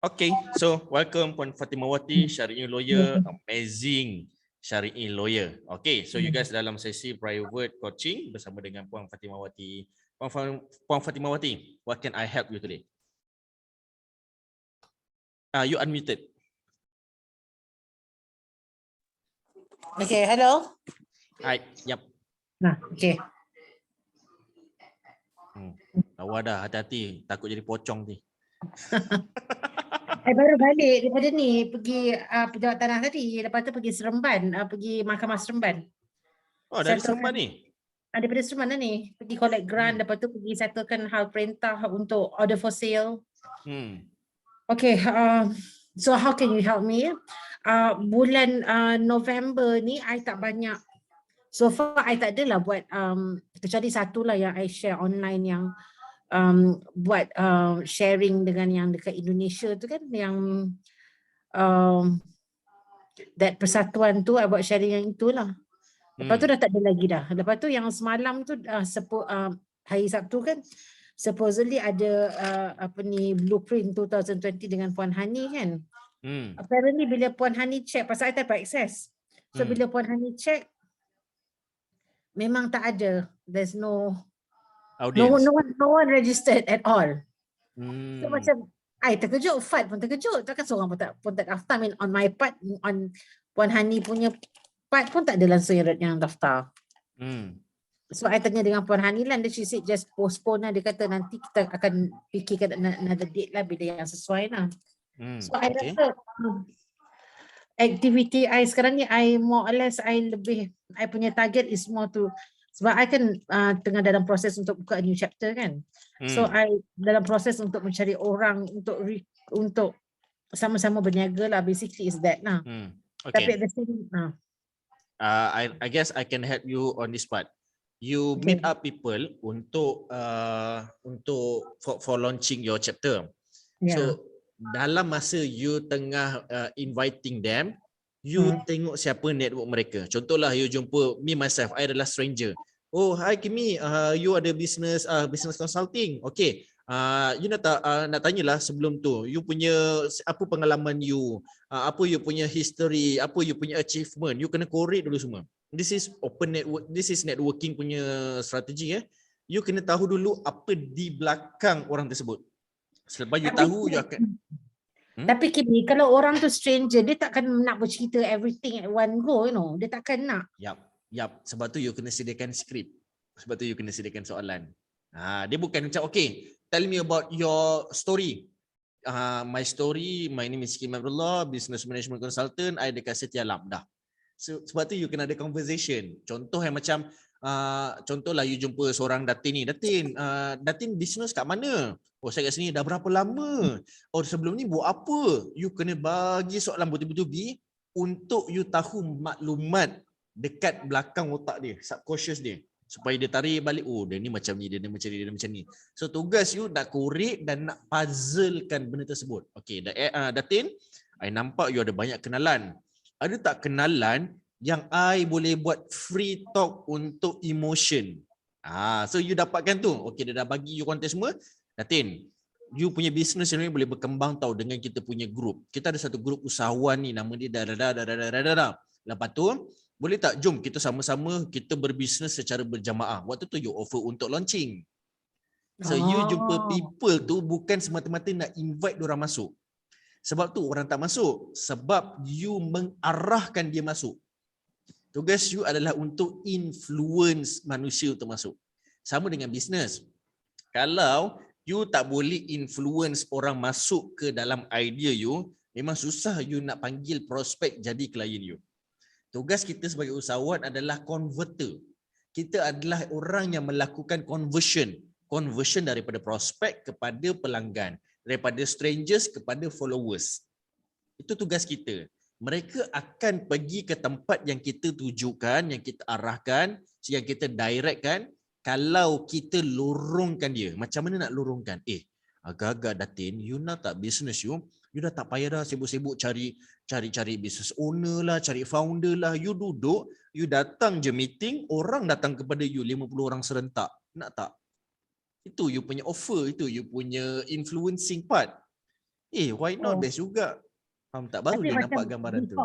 Okay, so welcome Puan Fatimawati, Syari'i Lawyer, amazing Syari'i Lawyer. Okay, so you guys dalam sesi private coaching bersama dengan Puan Fatimawati. Puan Fatimawati, what can I help you today? You unmuted. Okay, hello. Hi, yep. Nah, okay. Awak dah hati-hati, takut jadi pocong ni. Baru balik daripada ni pergi pejabat tanah tadi, lepas tu pergi Seremban, pergi Mahkamah Seremban. Oh, dari Seremban ni? Daripada Seremban lah ni, pergi collect grant, lepas tu pergi settlekan hal perintah untuk order for sale. Okay, so how can you help me? Bulan November ni, I tak banyak. So far, I tak adalah buat, kecuali satu lah yang I share online yang buat sharing dengan yang dekat Indonesia tu kan, yang that persatuan tu, I buat sharing yang itulah. Lepas tu dah tak ada lagi dah. Lepas tu yang semalam tu hari Sabtu kan, supposedly ada apa ni blueprint 2020 dengan Puan Hani kan. Apparently bila Puan Hani check, pasal I tak dapat access. So bila Puan Hani check, memang tak ada. There's no no one registered at all. So macam I terkejut, Fad pun terkejut. Takkan seorang pun tak daftar. I mean, on my part, on Puan Hani punya part pun tak ada langsung yang daftar. So I tanya dengan Puan Hani lah, she said just postpone lah. Dia kata nanti kita akan fikirkan another date lah bila yang sesuai lah. So I rasa aktiviti I sekarang ni, I more or less, I punya target is more to, sebab I kan tengah dalam proses untuk buka a new chapter kan. So I dalam proses untuk mencari orang untuk sama-sama berniaga lah, basically is that lah. Tapi at the same I guess I can help you on this part. You meet up people untuk for launching your chapter. So dalam masa you tengah inviting them, you tengok siapa network mereka. Contohlah you jumpa me myself, I adalah stranger. Oh, hi Kimi, you ada business consulting. Okay. You nak tanyalah sebelum tu, you punya apa pengalaman you, apa you punya history, apa you punya achievement, you kena korek dulu semua. This is open network, this is networking punya strategi. You kena tahu dulu apa di belakang orang tersebut. Selepas you tahu, you akan Tapi Kimi, kalau orang tu stranger, dia takkan nak bercerita everything at one go, you know. Dia takkan nak. Yap. Sebab tu you kena sediakan skrip. Sebab tu you kena sediakan soalan. Dia bukan macam, okay, tell me about your story. My story, my name is Kim Abdullah, business management consultant, I dekat Setia Alam. Dah. Sebab tu you kena ada conversation. Contoh yang macam, contohlah you jumpa seorang Datin ni. Datin business kat mana? Oh, saya kat sini dah berapa lama? Oh, sebelum ni buat apa? You kena bagi soalan betul-betul untuk you tahu maklumat dekat belakang otak dia, subconscious dia. Supaya dia tarik balik, oh dia ni macam ni, dia ni macam ni, dia macam ni. So tugas you nak korek dan nak puzzlekan benda tersebut. Okay, Datin, I nampak you ada banyak kenalan. Ada tak kenalan yang I boleh buat free talk untuk emotion? So you dapatkan tu. Okay, dia dah bagi you konten semua. Datin, you punya business ni boleh berkembang tau dengan kita punya group. Kita ada satu group usahawan ni, nama dia dah. Lepas tu, boleh tak jom kita sama-sama kita berbisnes secara berjamaah. Waktu tu you offer untuk launching. So you jumpa people tu bukan semata-mata nak invite diorang masuk. Sebab tu orang tak masuk. Sebab you mengarahkan dia masuk. Tugas you adalah untuk influence manusia untuk masuk. Sama dengan bisnes. Kalau you tak boleh influence orang masuk ke dalam idea you, memang susah you nak panggil prospek jadi klien you. Tugas kita sebagai usahawan adalah converter. Kita adalah orang yang melakukan conversion daripada prospek kepada pelanggan, daripada strangers kepada followers. Itu tugas kita. Mereka akan pergi ke tempat yang kita tujukan, yang kita arahkan, yang kita directkan. Kalau kita lorongkan dia, macam mana nak lorongkan? Agak-agak Datin, you nak tak business you dah tak payah dah sibuk-sibuk cari business owner lah, cari founder lah. You duduk, you datang je meeting, orang datang kepada you 50 orang serentak. Nak tak? Itu you punya offer, itu you punya influencing part. Why not? Oh, Best juga. Faham tak? Baru tapi dia macam nampak gambaran tu.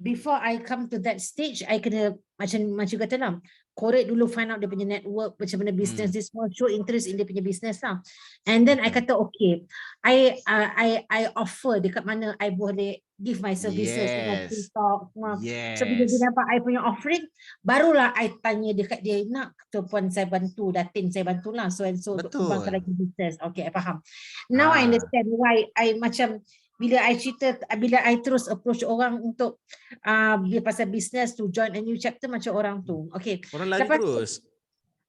before I come to that stage, I kena macam kata lah, korek dulu, find out dia punya network, macam mana business dia semua, show interest in dia punya business lah. And then I kata okay, I offer dekat mana I boleh give my services dengan Yes. TikTok semua. So bila dia Yes. nampak I punya offering, barulah I tanya dekat dia, nak ke puan saya bantu, datin saya bantulah, so and so untuk kembangkan Betul. lagi business. Okay, I faham. Now I understand why I macam bila I terus approach orang untuk dia pasal business to join a new chapter macam orang tu. Okay. Orang lari Lepas tu, terus.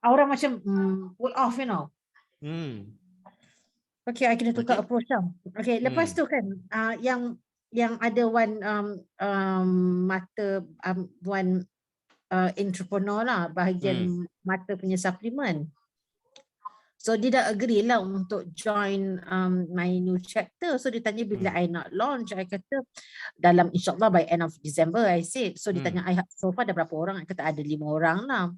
orang macam pull off, you know. Okay, I kena tukar approach lah. Okay, lepas tu kan yang ada one entrepreneur lah, bahagian mata punya suplemen. So dia dah agree lah untuk join my new chapter. So dia tanya bila I nak launch. I kata dalam insyaAllah by end of December, I said. So dia tanya I so far ada berapa orang? I kata ada 5 orang lah.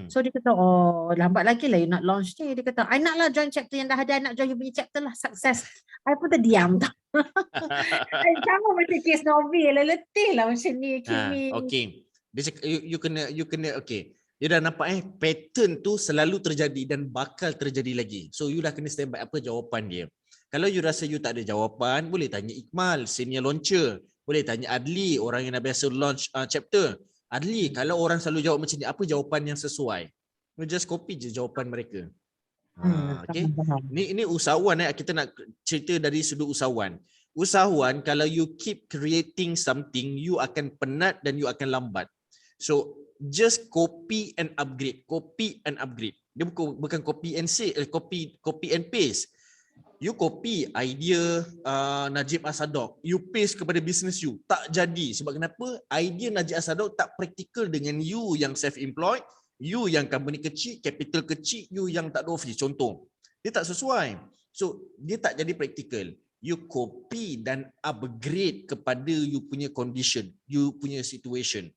So dia kata oh lambat lagi lah you nak launch ni. Dia kata I nak lah join chapter yang dah ada. I nak join you punya chapter lah, sukses. I pun terdiam tak. Sama macam case novel lah, letih lah macam ni. Okay. Dia cakap, you kena okay. Dia dah nampak pattern tu selalu terjadi dan bakal terjadi lagi. So you dah kena standby apa jawapan dia. Kalau you rasa you tak ada jawapan, boleh tanya Iqmal, senior launcher. Boleh tanya Adli, orang yang dah biasa launch chapter. Adli, kalau orang selalu jawab macam ni, apa jawapan yang sesuai? You just copy je jawapan mereka. Okay. Ini usahawan kita nak cerita dari sudut usahawan. Usahawan, kalau you keep creating something, you akan penat dan you akan lambat. So just copy and upgrade. Dia bukan copy and say, copy and paste. You copy idea Najib Asadok, you paste kepada business you, tak jadi. Sebab kenapa? Idea Najib Asadok tak praktikal dengan you yang self-employed, you yang company kecil, capital kecil, you yang tak ada office. Contoh, dia tak sesuai. So dia tak jadi praktikal. You copy dan upgrade kepada you punya condition, you punya situation.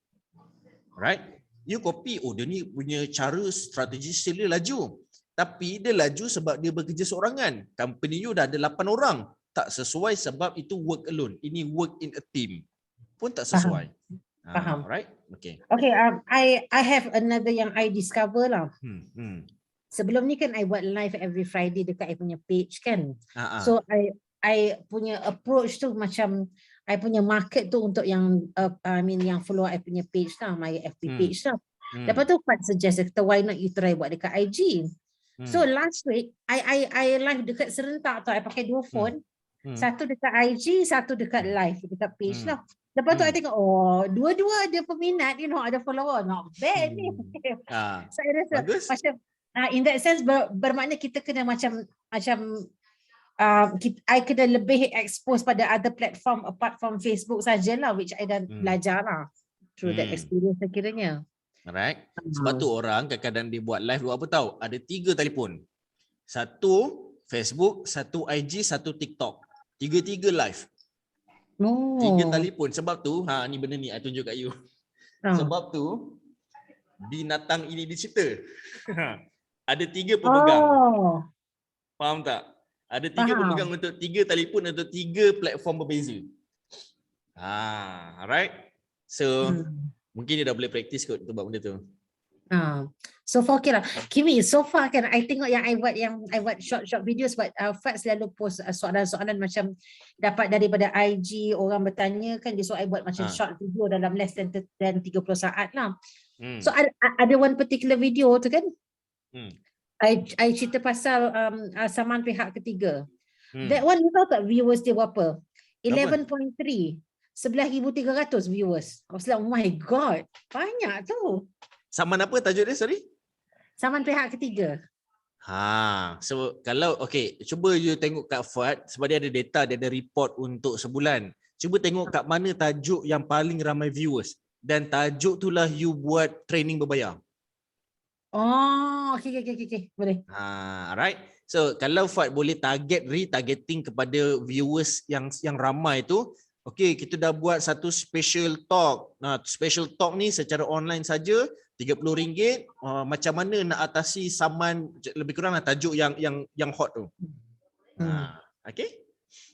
Right? You copy, dia ni punya cara strategi sale laju. Tapi dia laju sebab dia bekerja seorangan. Company you dah ada 8 orang. Tak sesuai sebab itu work alone. Ini work in a team. Pun tak sesuai. Faham. Right? Okay. Okay, I have another yang I discover lah. Sebelum ni kan I buat live every Friday dekat I punya page kan. So I punya approach tu macam I punya market tu untuk yang yang follow I punya page lah, my FB page lah. Lepas tu Fat suggest, kata why not you try buat dekat IG. So last week I live dekat serentak tu, I pakai 2 phone. Satu dekat IG, satu dekat live dekat page lah. Lepas tu I tengok dua-dua ada peminat, ada follower. Not bad ni. So I rasa macam in that sense bermakna kita kena macam I kena lebih expose pada other platform apart from Facebook sajalah, which I dah belajar lah through that experience sekiranya. Alright. Sebab tu orang kadang-kadang dia buat live buat apa tahu? Ada 3 telefon. Satu Facebook, satu IG, satu TikTok. 3 live. 3 telefon. Sebab tu, ni benda ni I tunjuk kat you. Sebab tu binatang ini dicipta. Ada 3 pemegang. Faham tak? Ada 3 pemegang untuk 3 telefon untuk 3 platform berbeza. Alright. So mungkin dia dah boleh praktis kot untuk buat benda tu. So far okay lah. Kimi, so far kan I tengok yang I buat short videos, but Fat selalu post soalan-soalan macam dapat daripada IG, orang bertanya kan, so I buat macam short video dalam less than 30 saat lah. So ada one particular video tu kan, I cerita pasal saman pihak ketiga. That one you tahu tak viewers dia berapa? 11.3. 11,300 viewers. I was like, oh my god, banyak tu. Saman apa tajuk dia, sorry? Saman pihak ketiga. So kalau cuba you tengok kat Fuad, sebab dia ada data, dia ada report untuk sebulan. Cuba tengok kat mana tajuk yang paling ramai viewers, dan tajuk itulah you buat training berbayar. Okay. Boleh. Alright. So kalau Fuad boleh retargeting kepada viewers yang ramai tu, kita dah buat satu special talk. Special talk ni secara online saja RM30. Macam mana nak atasi saman, lebih kurang tajuk yang hot tu. Okay?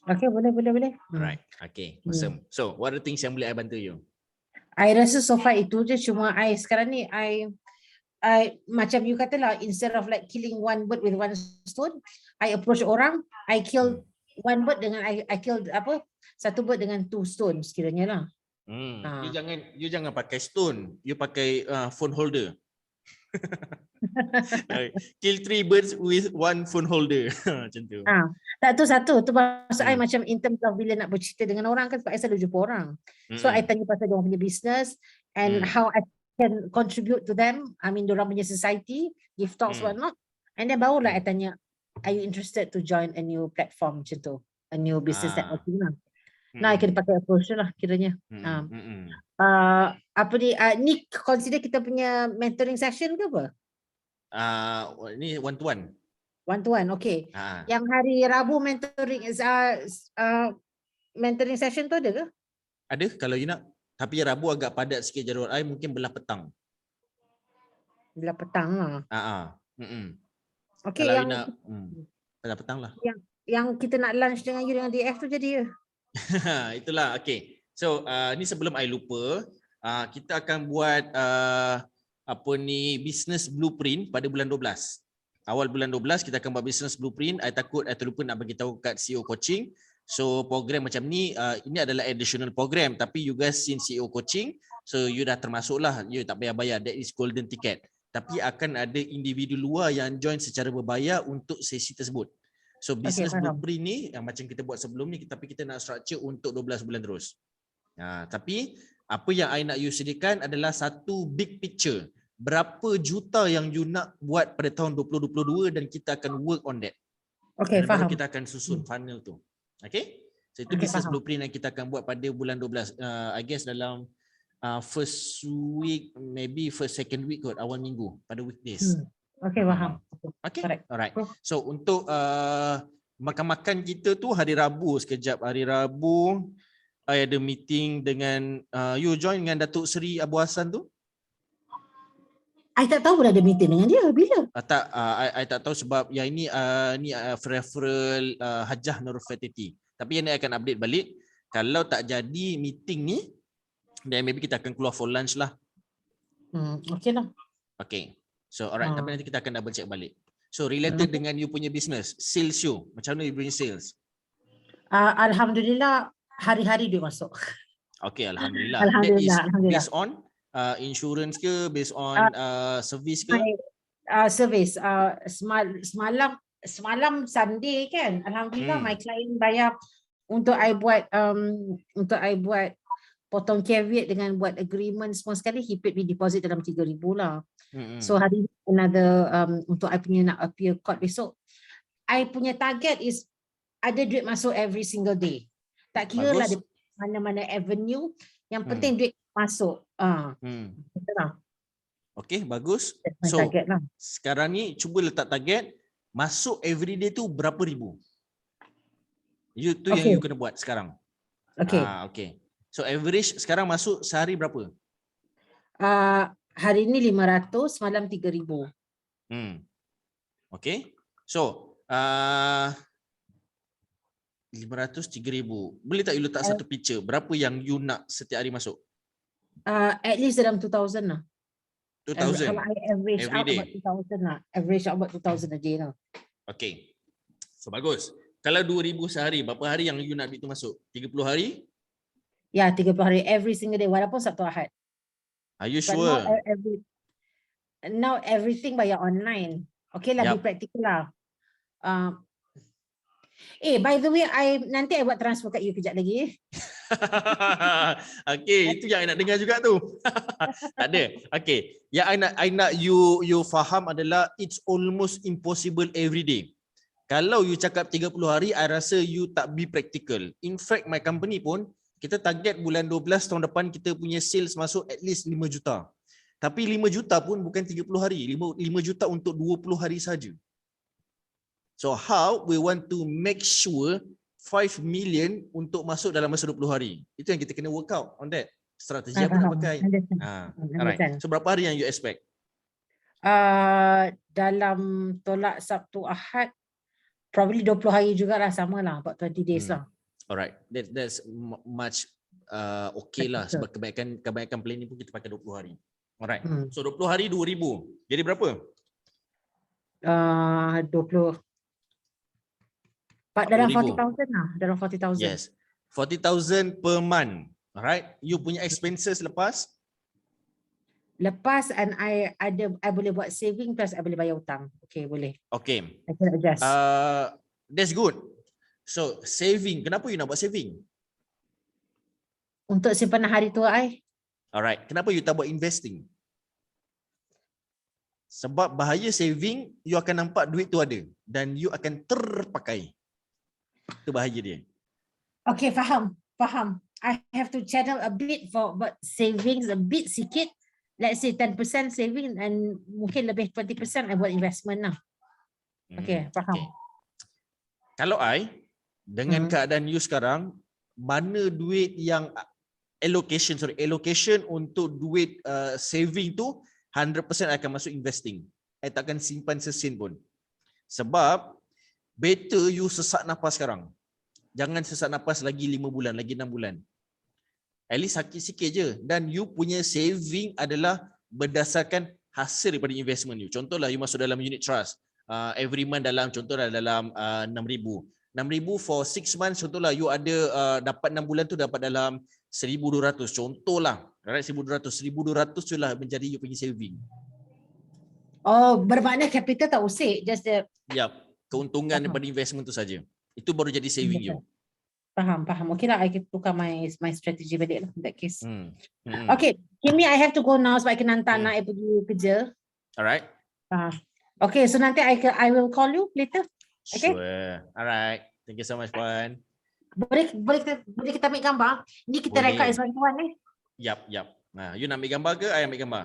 Okay, boleh. Alright. Okay. Awesome. So, what are the things yang boleh I bantu you? I rasa so far itu je, cuma I sekarang ni I macam you kata lah, instead of like killing one bird with one stone, I approach orang, I kill one bird dengan I kill satu bird dengan 2 stones kiranya lah. You jangan pakai stone, you pakai phone holder. Kill 3 birds with 1 phone holder. Macam tu. Tak tu satu tu maksud I macam in terms of bila nak bercerita dengan orang kan, sebab I selalu jumpa orang. So I tanya pasal diorang punya business and how I can contribute to them. I mean diorang punya society, give talks whatnot. And then barulah I tanya, are you interested to join a new platform macam tu, a new business networking lah. Nah, I kena pakai approach lah kiranya. Apa ni consider kita punya mentoring session ke apa? Ni one to one. One to one, okay. Yang hari Rabu mentoring mentoring session tu ada ke? Ada kalau you nak. Tapi Rabu agak padat sikit jadual I, mungkin belah petang. Belah petang lah. Okay, kalau yang you nak belah petang lah. Yang kita nak lunch dengan you dengan DF tu jadi ya? Itulah, okay. So ni sebelum I lupa, kita akan buat business blueprint pada bulan 12. Awal bulan 12 kita akan buat business blueprint. I takut I terlupa nak bagi tahu kat CEO coaching. So program macam ni, ini adalah additional program, tapi you guys since CEO coaching, so you dah termasuk lah, you tak payah bayar, that is golden ticket. Tapi akan ada individu luar yang join secara berbayar untuk sesi tersebut. So business blueprint ni yang macam kita buat sebelum ni, tapi kita nak structure untuk 12 bulan terus. Tapi apa yang I nak you sediakan adalah satu big picture. Berapa juta yang you nak buat pada tahun 2022 dan kita akan work on that. Okay, faham. Kita akan susun funnel tu. Okay? So itu business blueprint yang kita akan buat pada bulan 12. I guess dalam first week, maybe first second week kot, awal minggu pada weekdays. Okay, faham. Okay, alright. So untuk makan-makan kita tu hari Rabu sekejap. Hari Rabu I ada meeting dengan you join dengan Datuk Seri Abu Hassan tu? I tak tahu dah ada meeting dengan dia bila. I tak tahu sebab yang ini ni referral Hajah Nurul Fatiti. Tapi yang ni akan update balik. Kalau tak jadi meeting ni, then maybe kita akan keluar for lunch lah. Okay lah. Okay. So alright, tapi nanti kita akan double check balik. So related dengan you punya business, sales you, macam mana you punya sales? Alhamdulillah hari-hari dia masuk. Okay, Alhamdulillah. Alhamdulillah. That is based on insurance ke, based on service ke? Service. Semalam Sunday kan, Alhamdulillah my client bayar untuk I buat potong caveat dengan buat agreement semua sekali, he paid me deposit dalam 3,000 lah. So hari ni another untuk I punya nak appeal court besok, I punya target is ada duit masuk every single day. Tak kira lah mana-mana avenue, yang penting duit masuk. Betul lah. Okay, bagus. So sekarang ni cuba letak target masuk every day tu berapa ribu? Itu yang you kena buat sekarang. Okay. So average sekarang masuk sehari berapa? Hari ni 500, semalam 3,000. Okay. So 500, 3,000. Boleh tak you letak satu picture berapa yang you nak setiap hari masuk? At least dalam 2,000 lah. 2,000? Kalau I average every out day? about 2,000 lah. Average out about 2,000 a day lah. Okay. So bagus. Kalau 2,000 sehari, berapa hari yang you nak duit tu masuk? 30 hari? Ya, 30 hari every single day walaupun Sabtu Ahad. Are you sure? Now everything bayar online. Okay lah, be practical lah. By the way, nanti I buat transfer kat you kejap lagi. Okay, itu yang I nak dengar juga tu. Tak ada. Okay, yang I nak you faham adalah it's almost impossible every day. Kalau you cakap 30 hari, I rasa you tak be practical. In fact, my company pun kita target bulan 12 tahun depan kita punya sales masuk at least 5 juta. Tapi 5 juta pun bukan 30 hari. 5 juta untuk 20 hari saja. So how we want to make sure 5 million untuk masuk dalam masa 20 hari. Itu yang kita kena work out on that. Strategi apa nak pakai. Alright. So berapa hari yang you expect? Dalam tolak Sabtu Ahad, probably 20 hari jugalah, sama lah, about 20 days lah. Alright, that's much okay lah, Betul. sebab kebanyakan plan ni pun kita pakai 20 hari. Alright. Hmm. So 20 hari 2,000. Jadi berapa? 20 dalam 40,000. 40,000 lah, dalam 40,000. Yes. 40,000 per month. Alright. You punya expenses lepas? Lepas and I boleh buat saving plus I boleh bayar hutang. Okay, boleh. Okay. I can adjust. That's good. So saving, kenapa you nak buat saving? Untuk simpanan hari tua I. Alright. Kenapa you tak buat investing? Sebab bahaya saving, you akan nampak duit tu ada dan you akan terpakai. Itu bahaya dia. Okay, faham. I have to channel a bit for but savings a bit sikit. Let's say 10% saving and mungkin lebih 20% I buat investment lah. Okay, faham. Okay. Kalau dengan keadaan you sekarang, mana duit yang allocation untuk duit saving tu 100% akan masuk investing. I takkan simpan sesin pun. Sebab better you sesak nafas sekarang. Jangan sesak nafas lagi 5 bulan, lagi 6 bulan. At least sakit sikit je. Dan you punya saving adalah berdasarkan hasil daripada investment you. Contohlah you masuk dalam unit trust. Every month dalam 6,000. 6,000 for 6 months. Contohlah you ada dapat 6 bulan tu dapat dalam 1,200. Contohlah. Right, 1,200. 1,200 tu lah menjadi you punya saving. Oh, bermakna capital tak usik. Just the... Yap. Keuntungan daripada investment tu saja. Itu baru jadi saving you. Faham. Okay lah, I can tukar my strategy balik lah in that case. Okay, Kimi, I have to go now sebab I kena hantar anak I pergi kerja. Alright. Okay, so nanti I will call you later. Okay? Sure. Alright. Thank you so much, Puan. Boleh kita ambil gambar? Ni kita Boleh. record as one ni. Yap. Nah, you nak ambil gambar ke? I ambil gambar.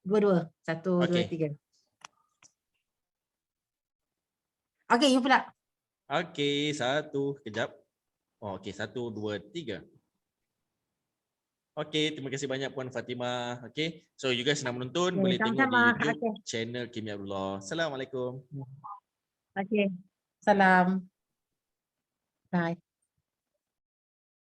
Dua-dua. 1, 2, 3. Okay, you pula. Okay, 1. Kejap. Oh, okay. 1, 2, 3. Okay, terima kasih banyak Puan Fatimah. Okay, so you guys nak menonton, boleh tengok di YouTube channel Kimi Abdullah. Assalamualaikum. Okay, salam. Bye.